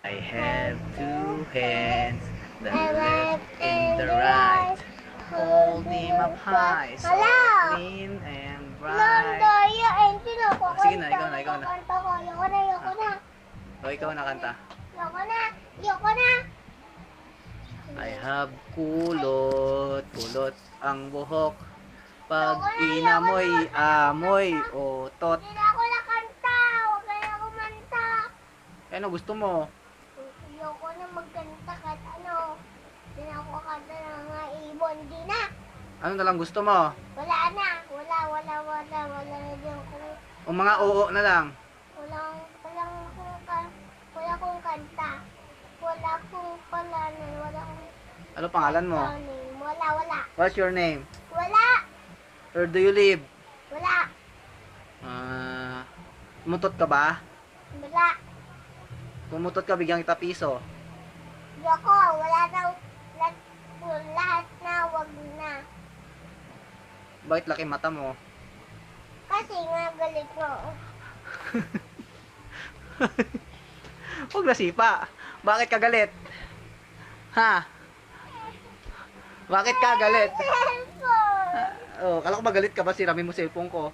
I have two hands, the left and the right. Hold him up high, so clean and bright. Nandaya, Entin ako. Sige na, ikaw na, ikaw na. Kanta ko. Ayoko na. O, ikaw na kanta. Ayoko na. I have kulot, kulot ang buhok. Pag inamoy, amoy, otot. Hindi na ako nakanta. Huwag na ako manta. Ano gusto mo? Ayoko na magkanta kahit ano. Hindi na ako kanta ng mga ibon. Di na. Ano na lang gusto mo? Wala na. Wala na din ako. O mga oo na lang. Wala akong kanta. Wala akong palanan. Wala akong Ano pangalan mo? name. Wala. What's your name? Wala. Where do you live? Wala. Tumutot ka ba? Wala. Tumutot ka, bigyan kita piso. Yoko, wala daw. Lahat na, wag na. Bakit laki mata mo? Kasi nga galit mo. Huwag na sipa. Bakit ka galit? Ha? Bakit ka galit? Cellphone. Oh, kala ko magalit ka ba? Siramin mo cellphone ko.